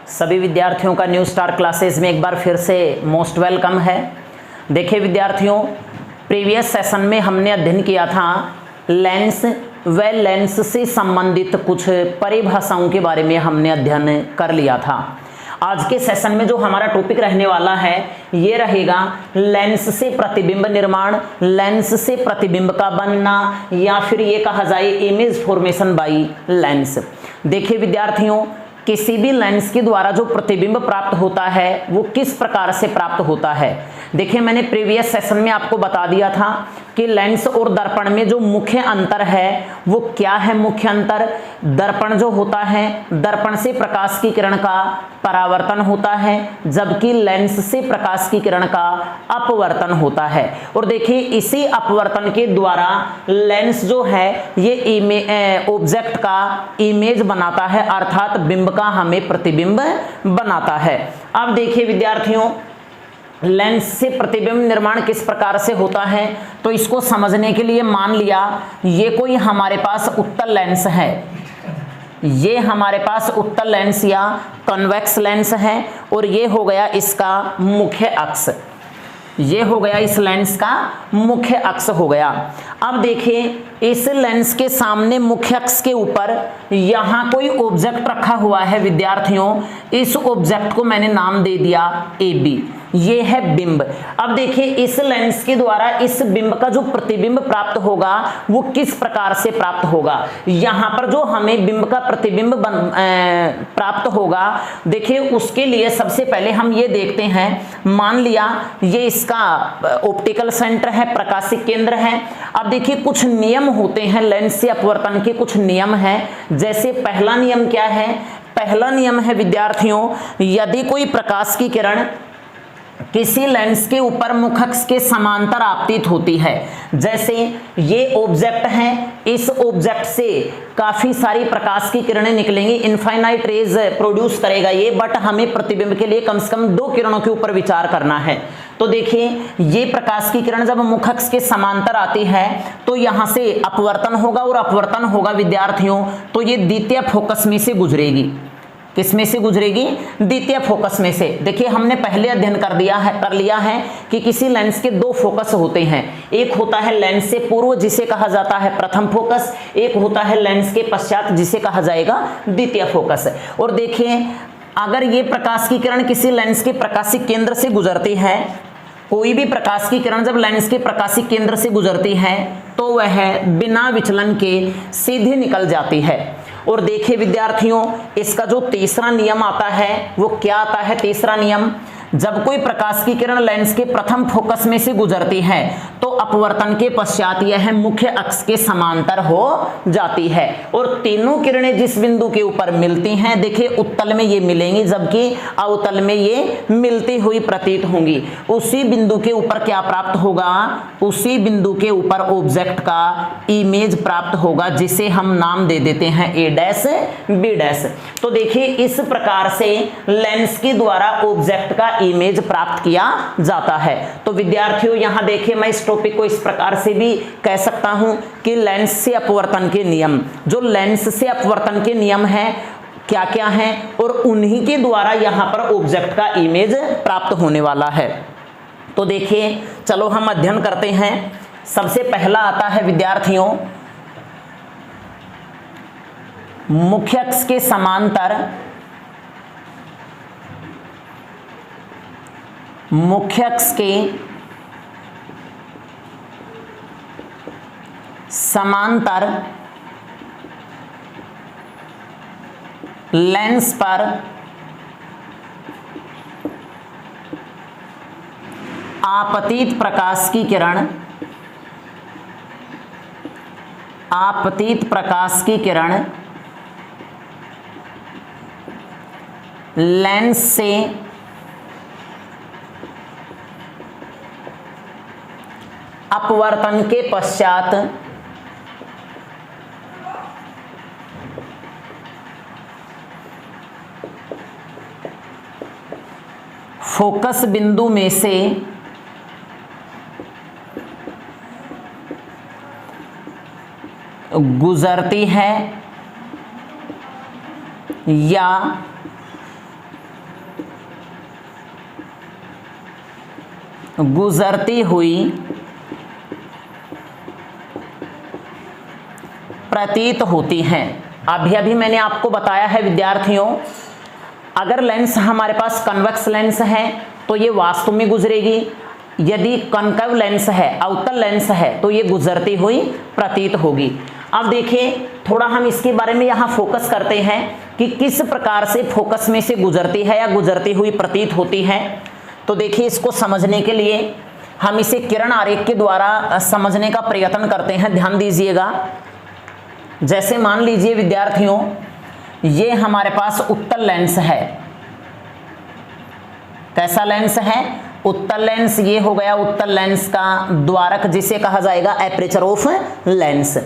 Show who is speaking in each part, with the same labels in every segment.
Speaker 1: सभी विद्यार्थियों का न्यू स्टार क्लासेस में एक बार फिर से मोस्ट वेलकम है। देखिए विद्यार्थियों, प्रीवियस सेशन में हमने अध्ययन किया था लेंस व लेंस से संबंधित कुछ परिभाषाओं के बारे में हमने अध्ययन कर लिया था। आज के सेशन में जो हमारा टॉपिक रहने वाला है ये रहेगा लेंस से प्रतिबिंब निर्माण, लेंस से प्रतिबिंब का बनना, या फिर ये कहा जाए इमेज फॉर्मेशन बाय लेंस। देखिए विद्यार्थियों, किसी भी लेंस के द्वारा जो प्रतिबिंब प्राप्त होता है वो किस प्रकार से प्राप्त होता है। देखिए मैंने प्रीवियस सेशन में आपको बता दिया था कि लेंस और दर्पण में जो मुख्य अंतर है वो क्या है। मुख्य अंतर, दर्पण जो होता है, दर्पण से प्रकाश की किरण का परावर्तन होता है, जबकि लेंस से प्रकाश की किरण का अपवर्तन होता है। और देखिए इसी अपवर्तन के द्वारा लेंस जो है ये ऑब्जेक्ट का इमेज बनाता है, अर्थात बिंब का हमें प्रतिबिंब बनाता है। अब देखिए विद्यार्थियों, लेंस से प्रतिबिंब निर्माण किस प्रकार से होता है, तो इसको समझने के लिए मान लिया ये कोई हमारे पास उत्तल लेंस है, ये हमारे पास उत्तल लेंस या कन्वेक्स लेंस है, और ये हो गया इसका मुख्य अक्ष, ये हो गया इस लेंस का मुख्य अक्ष हो गया। अब देखिए इस लेंस के सामने मुख्य अक्ष के ऊपर यहाँ कोई ऑब्जेक्ट रखा हुआ है विद्यार्थियों, इस ऑब्जेक्ट को मैंने नाम दे दिया AB, ये है बिंब। अब देखिए इस लेंस के द्वारा इस बिंब का जो प्रतिबिंब प्राप्त होगा वो किस प्रकार से प्राप्त होगा। यहाँ पर जो हमें बिंब का प्रतिबिंब प्राप्त होगा, देखिए उसके लिए सबसे पहले हम ये देखते हैं, मान लिया ये इसका ऑप्टिकल सेंटर है, प्रकाशिक केंद्र है। अब देखिए कुछ नियम होते हैं लेंस से अपवर्तन के, कुछ नियम हैं। जैसे पहला नियम क्या है, पहला नियम है विद्यार्थियों, यदि कोई प्रकाश की किरण किसी लेंस के ऊपर मुख्य अक्ष के समांतर आपतित होती है, जैसे ये ऑब्जेक्ट है, इस ऑब्जेक्ट से काफी सारी प्रकाश की किरणें निकलेंगी, इनफाइनाइट रेज प्रोड्यूस करेगा ये, बट हमें प्रतिबिंब के लिए कम से कम 2 किरणों के ऊपर विचार करना है। तो देखिए ये प्रकाश की किरण जब मुख्य अक्ष के समांतर आती है तो यहां से अपवर्तन होगा, और अपवर्तन होगा विद्यार्थियों तो ये द्वितीय फोकस में से गुजरेगी। किस में से गुजरेगी? द्वितीय फोकस में से। देखिए हमने पहले अध्ययन कर लिया है कि किसी लेंस के 2 फोकस होते हैं, एक होता है लेंस से पूर्व जिसे कहा जाता है प्रथम फोकस, एक होता है लेंस के पश्चात जिसे कहा जाएगा द्वितीय फोकस। और देखिए अगर ये प्रकाश की किरण किसी लेंस के प्रकाशिक केंद्र से गुजरती है, कोई भी प्रकाश की किरण जब लेंस के प्रकाशिक केंद्र से गुजरती है तो वह बिना विचलन के सीधे निकल जाती है। और देखिए विद्यार्थियों, इसका जो तीसरा नियम आता है वो क्या आता है? तीसरा नियम, जब कोई प्रकाश की किरण लेंस के प्रथम फोकस में से गुजरती है तो अपवर्तन के पश्चात यह मुख्य अक्ष के समांतर हो जाती है, और तीनों किरणें जिस बिंदु के ऊपर मिलती हैं, देखिए उत्तल में ये मिलेंगी जबकि अवतल में ये मिलती हुई प्रतीत होंगी। उसी बिंदु के ऊपर क्या प्राप्त होगा? उसी बिंदु के ऊपर ऑब्जेक्ट का इमेज प्राप्त होगा, जिसे हम नाम दे देते हैं A' B'। तो देखिए इस प्रकार से लेंस के द्वारा ऑब्जेक्ट का इमेज प्राप्त किया जाता है। तो विद्यार्थियों यहाँ देखिए मैं इस टॉपिक को इस प्रकार से भी कह सकता हूं कि लेंस से अपवर्तन के नियम, जो लेंस से अपवर्तन के नियम हैं क्या क्या हैं, और उन्हीं के द्वारा यहाँ पर ऑब्जेक्ट का इमेज प्राप्त होने वाला है। तो देखिए चलो हम अध्ययन करते हैं। सबसे पहला आता है विद्यार्थियों मुख्य अक्ष के समांतर, मुख्य अक्ष के समांतर लेंस पर आपतित प्रकाश की किरण, आपतित प्रकाश की किरण लेंस से अपवर्तन के पश्चात फोकस बिंदु में से गुजरती है या गुजरती हुई प्रतीत होती हैं। अभी मैंने आपको बताया है विद्यार्थियों, अगर लेंस हमारे पास कन्वेक्स लेंस है तो ये वास्तव में गुजरेगी, यदि कॉन्केव लेंस है, अवतल लेंस है, तो ये गुजरती हुई प्रतीत होगी। अब देखिए थोड़ा हम इसके बारे में यहाँ फोकस करते हैं कि किस प्रकार से फोकस में से गुजरती है या गुजरती हुई प्रतीत होती है। तो देखिए इसको समझने के लिए हम इसे किरण आरेख के द्वारा समझने का प्रयत्न करते हैं। ध्यान दीजिएगा, जैसे मान लीजिए विद्यार्थियों, ये हमारे पास उत्तल लेंस है। कैसा लेंस है? उत्तल लेंस। ये हो गया उत्तल लेंस का द्वारक, जिसे कहा जाएगा एपर्चर ऑफ लेंस।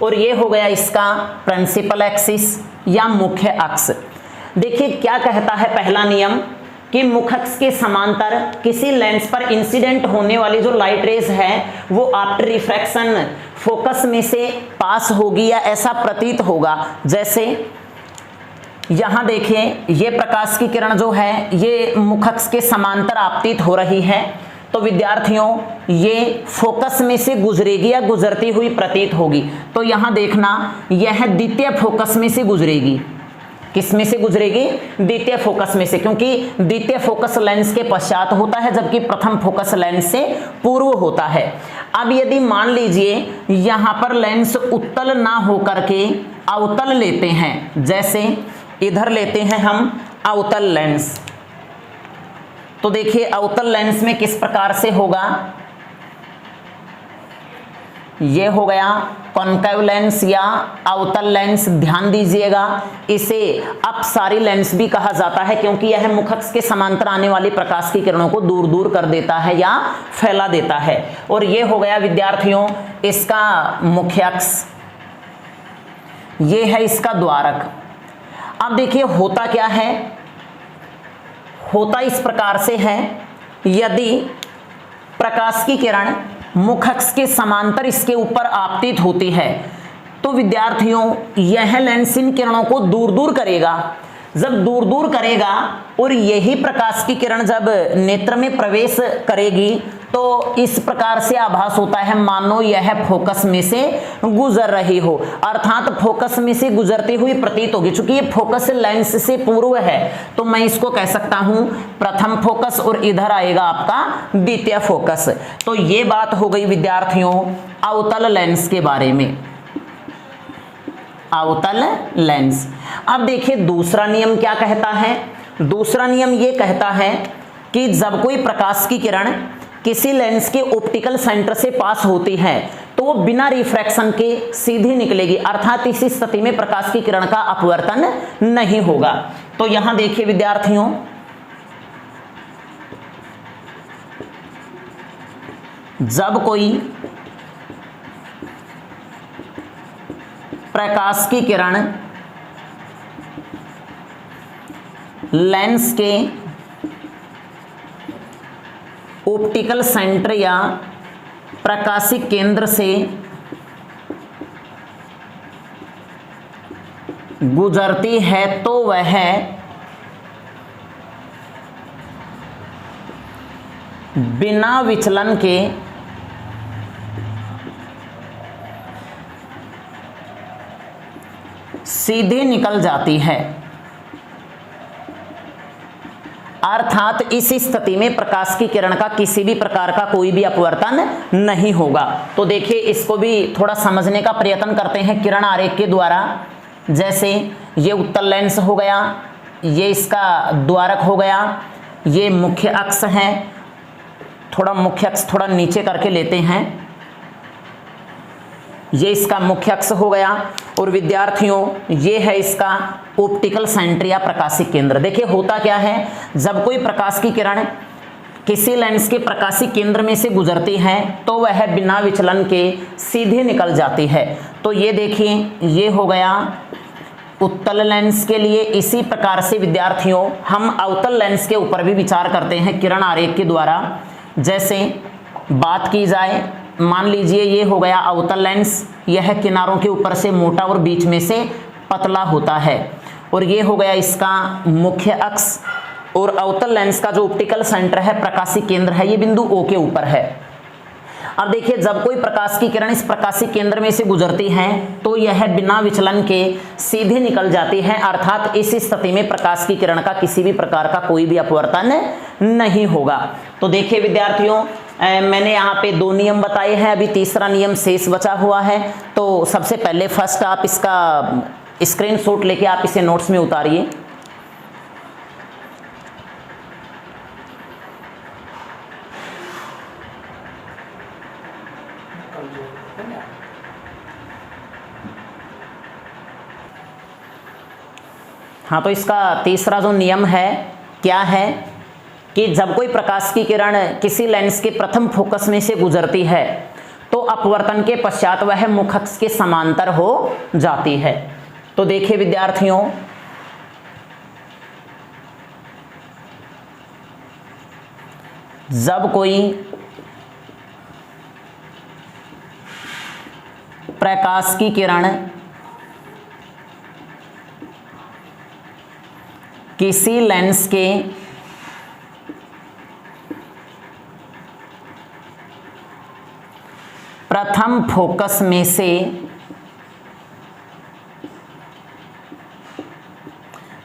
Speaker 1: और ये हो गया इसका प्रिंसिपल एक्सिस या मुख्य अक्ष। देखिए क्या कहता है पहला नियम कि मुख्य अक्ष के समांतर किसी लेंस पर इंसिडेंट होने वाली जो लाइट रेज है वो आफ्टर रिफ्रैक्शन फोकस में से पास होगी या ऐसा प्रतीत होगा। जैसे यहां देखें, ये प्रकाश की किरण जो है ये मुख्य अक्ष के समांतर आपतित हो रही है, तो विद्यार्थियों ये फोकस में से गुजरेगी या गुजरती हुई प्रतीत होगी। तो यहां देखना, यह द्वितीय फोकस में से गुजरेगी। किस में से गुजरेगी? द्वितीय फोकस में से, क्योंकि द्वितीय फोकस लेंस के पश्चात होता है जबकि प्रथम फोकस लेंस से पूर्व होता है। अब यदि मान लीजिए यहां पर लेंस उत्तल ना होकर के अवतल लेते हैं, जैसे इधर लेते हैं हम अवतल लेंस, तो देखिए अवतल लेंस में किस प्रकार से होगा। ये हो गया कॉन्केव लेंस या अवतल लेंस। ध्यान दीजिएगा, इसे अपसारी लेंस भी कहा जाता है क्योंकि यह मुख्य अक्ष के समांतर आने वाली प्रकाश की किरणों को दूर दूर कर देता है या फैला देता है। और ये हो गया विद्यार्थियों इसका मुख्य अक्ष, ये है इसका द्वारक। अब देखिए होता क्या है, होता इस प्रकार से है, यदि प्रकाश की किरण मुख्य अक्ष के समांतर इसके ऊपर आपतित होती है तो विद्यार्थियों यह लेंस इन किरणों को दूर दूर करेगा। जब दूर दूर करेगा और यही प्रकाश की किरण जब नेत्र में प्रवेश करेगी तो इस प्रकार से आभास होता है मानो यह फोकस में से गुजर रही हो, अर्थात फोकस में से गुजरती हुई प्रतीत होगी। चूंकि ये फोकस लेंस से पूर्व है तो मैं इसको कह सकता हूं प्रथम फोकस और इधर आएगा आपका द्वितीय फोकस। तो ये बात हो गई विद्यार्थियों अवतल लेंस के बारे में, अवतल लेंस। अब देखिए दूसरा नियम क्या कहता है। दूसरा नियम ये कहता है कि जब कोई प्रकाश की किरण किसी लेंस के ऑप्टिकल सेंटर से पास होती है तो वो बिना रिफ्रैक्शन के सीधी निकलेगी, अर्थात इस स्थिति में प्रकाश की किरण का अपवर्तन नहीं होगा। तो यहां देखिए विद्यार्थियों, जब कोई प्रकाश की किरण लेंस के ऑप्टिकल सेंटर या प्रकाशिक केंद्र से गुजरती है तो वह बिना विचलन के सीधे निकल जाती है, अर्थात इस स्थिति में प्रकाश की किरण का किसी भी प्रकार का कोई भी अपवर्तन नहीं होगा। तो देखिए इसको भी थोड़ा समझने का प्रयत्न करते हैं किरण आरेख के द्वारा। जैसे ये उत्तल लेंस हो गया, ये इसका द्वारक हो गया, ये मुख्य अक्ष है, थोड़ा मुख्य अक्ष थोड़ा नीचे करके लेते हैं, ये इसका मुख्य अक्ष हो गया और विद्यार्थियों ये है इसका ऑप्टिकल सेंटर या प्रकाशिक केंद्र। देखिए होता क्या है, जब कोई प्रकाश की किरण किसी लेंस के प्रकाशिक केंद्र में से गुजरती है तो वह बिना विचलन के सीधे निकल जाती है। तो ये देखिए ये हो गया उत्तल लेंस के लिए। इसी प्रकार से विद्यार्थियों हम अवतल लेंस के ऊपर भी विचार करते हैं किरण आरेख के द्वारा। जैसे बात की जाए, मान लीजिए ये हो गया अवतल लेंस, यह किनारों के ऊपर से मोटा और बीच में से पतला होता है, और ये हो गया इसका मुख्य अक्ष और अवतल लेंस का जो ऑप्टिकल सेंटर है, प्रकाशीय केंद्र है, ये बिंदु O के ऊपर है। अब देखिए जब कोई प्रकाश की किरण इस प्रकाशीय केंद्र में से गुजरती है तो यह बिना विचलन के सीधे निकल जाती है, अर्थात इस स्थिति में प्रकाश की किरण का किसी भी प्रकार का कोई भी अपवर्तन नहीं होगा। तो देखिए विद्यार्थियों, मैंने यहाँ पे 2 नियम बताए हैं, अभी तीसरा नियम शेष बचा हुआ है। तो सबसे पहले फर्स्ट आप इसका स्क्रीनशॉट लेके आप इसे नोट्स में उतारिए। हाँ, तो इसका तीसरा जो नियम है क्या है कि जब कोई प्रकाश की किरण किसी लेंस के प्रथम फोकस में से गुजरती है तो अपवर्तन के पश्चात वह मुख्य अक्ष के समांतर हो जाती है। तो देखिए विद्यार्थियों, जब कोई प्रकाश की किरण किसी लेंस के प्रथम फोकस में से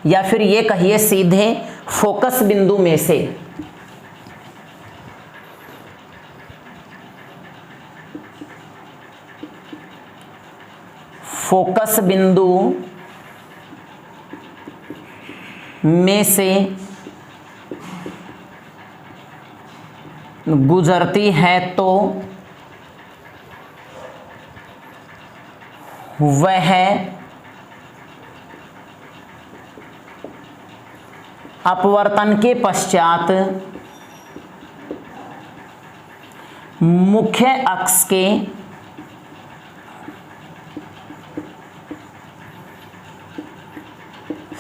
Speaker 1: या फिर ये कहिए सीधे फोकस बिंदु में से गुजरती है तो वह अपवर्तन के पश्चात मुख्य अक्ष के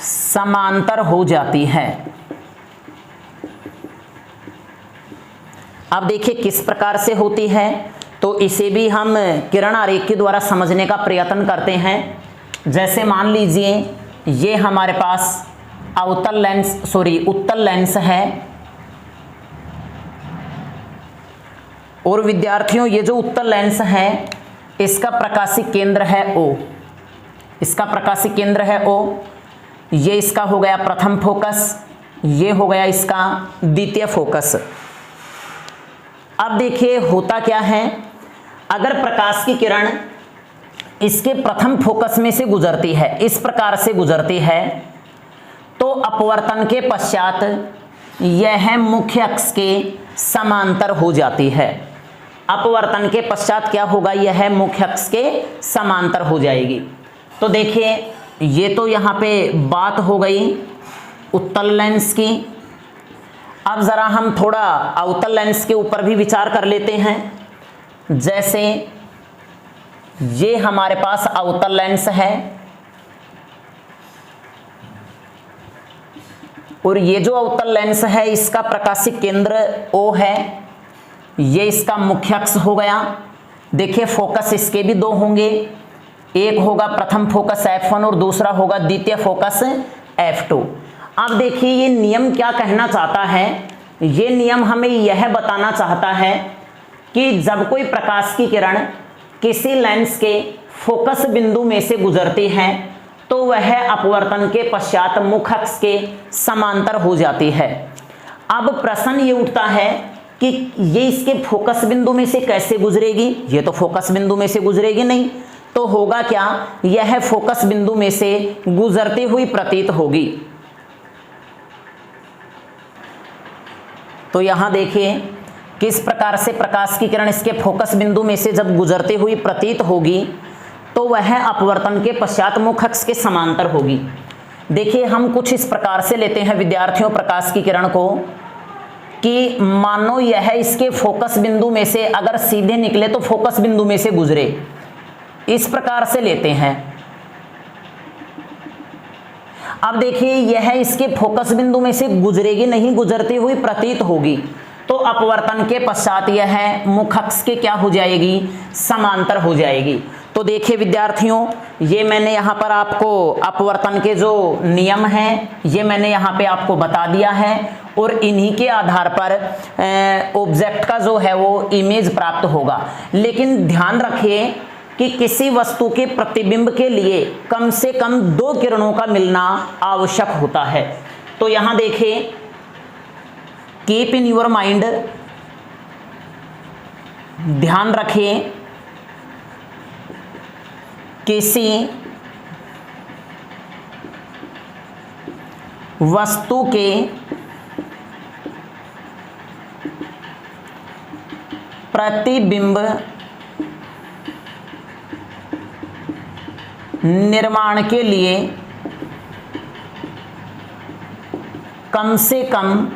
Speaker 1: समांतर हो जाती है। अब देखिए किस प्रकार से होती है, तो इसे भी हम किरण आरेख के द्वारा समझने का प्रयत्न करते हैं। जैसे मान लीजिए ये हमारे पास उत्तल लेंस है और विद्यार्थियों ये जो उत्तल लेंस है इसका प्रकाशीय केंद्र है O, इसका प्रकाशीय केंद्र है O। ये इसका हो गया प्रथम फोकस, ये हो गया इसका द्वितीय फोकस। अब देखिए होता क्या है, अगर प्रकाश की किरण इसके प्रथम फोकस में से गुजरती है, इस प्रकार से गुजरती है, तो अपवर्तन के पश्चात यह मुख्य अक्ष के समांतर हो जाती है। अपवर्तन के पश्चात क्या होगा, यह मुख्य अक्ष के समांतर हो जाएगी। तो देखिए ये तो यहाँ पे बात हो गई उत्तल लेंस की। अब जरा हम थोड़ा अवतल लेंस के ऊपर भी विचार कर लेते हैं। जैसे ये हमारे पास अवतल लेंस है और ये जो अवतल लेंस है इसका प्रकाशीय केंद्र O है, ये इसका मुख्य अक्ष हो गया। देखिए फोकस इसके भी 2 होंगे, एक होगा प्रथम फोकस F1 और दूसरा होगा द्वितीय फोकस F2। अब देखिए ये नियम क्या कहना चाहता है, ये नियम हमें यह बताना चाहता है कि जब कोई प्रकाश की किरण किसी लेंस के फोकस बिंदु में से गुजरती है तो वह अपवर्तन के पश्चात मुख्य अक्ष के समांतर हो जाती है। अब प्रश्न ये उठता है कि ये इसके फोकस बिंदु में से कैसे गुजरेगी, ये तो फोकस बिंदु में से गुजरेगी नहीं, तो होगा क्या, यह फोकस बिंदु में से गुजरती हुई प्रतीत होगी। तो यहां देखिए किस प्रकार से प्रकाश की किरण इसके फोकस बिंदु में से जब गुजरती हुई प्रतीत होगी तो वह अपवर्तन के पश्चात मुख्य अक्ष के समांतर होगी। देखिए हम कुछ इस प्रकार से लेते हैं विद्यार्थियों प्रकाश की किरण को कि मानो यह इसके फोकस बिंदु में से अगर सीधे निकले तो फोकस बिंदु में से गुजरे, इस प्रकार से लेते हैं। अब देखिए यह इसके फोकस बिंदु में से गुजरेगी नहीं, गुजरती हुई प्रतीत होगी, तो अपवर्तन के पश्चात यह मुख्य अक्ष के क्या हो जाएगी, समांतर हो जाएगी। तो देखिए विद्यार्थियों, ये मैंने यहाँ पर आपको अपवर्तन के जो नियम हैं ये मैंने यहाँ पे आपको बता दिया है, और इन्हीं के आधार पर ऑब्जेक्ट का जो है वो इमेज प्राप्त होगा। लेकिन ध्यान रखिए कि किसी वस्तु के प्रतिबिंब के लिए कम से कम 2 किरणों का मिलना आवश्यक होता है। तो यहां देखिए, कीप इन योर माइंड, ध्यान रखें, किसी वस्तु के प्रतिबिंब निर्माण के लिए कम से कम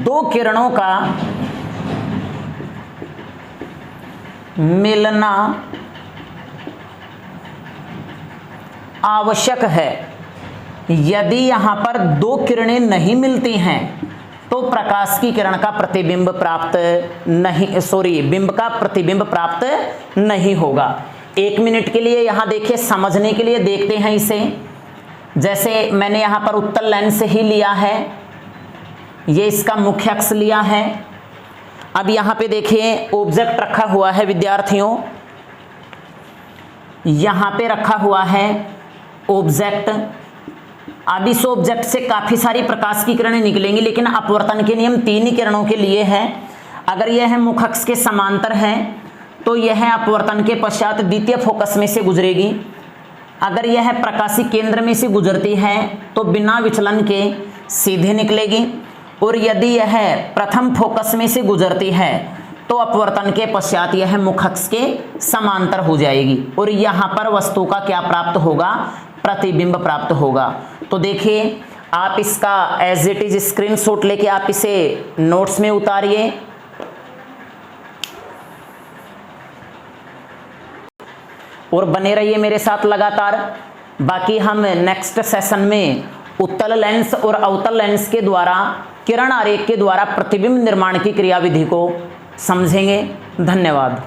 Speaker 1: 2 किरणों का मिलना आवश्यक है। यदि यहां पर 2 किरणें नहीं मिलती हैं तो प्रकाश की किरण का प्रतिबिंब प्राप्त नहीं, बिंब का प्रतिबिंब प्राप्त नहीं होगा। 1 मिनट के लिए यहां देखिए, समझने के लिए देखते हैं इसे। जैसे मैंने यहां पर उत्तल लेंस ही लिया है, ये इसका मुख्य अक्ष लिया है। अब यहां पे देखिए ऑब्जेक्ट रखा हुआ है विद्यार्थियों, यहां पे रखा हुआ है ऑब्जेक्ट। अब इस ऑब्जेक्ट से काफी सारी प्रकाश की किरणें निकलेंगी, लेकिन अपवर्तन के नियम 3 ही किरणों के लिए है। अगर यह मुख्य अक्ष के समांतर है तो यह अपवर्तन के पश्चात द्वितीय फोकस में से गुजरेगी। अगर यह प्रकाशी केंद्र में से गुजरती है तो बिना विचलन के सीधे निकलेगी, और यदि यह प्रथम फोकस में से गुजरती है तो अपवर्तन के पश्चात यह मुख्य अक्ष के समांतर हो जाएगी, और यहां पर वस्तु का क्या प्राप्त होगा, प्रतिबिंब प्राप्त होगा। तो देखिए, आप इसका एज इट इज स्क्रीनशॉट लेके आप इसे नोट्स में उतारिए, और बने रहिए मेरे साथ लगातार। बाकी हम नेक्स्ट सेशन में उत्तल लेंस और अवतल लेंस के द्वारा किरण आरेख के द्वारा प्रतिबिंब निर्माण की क्रियाविधि को समझेंगे। धन्यवाद।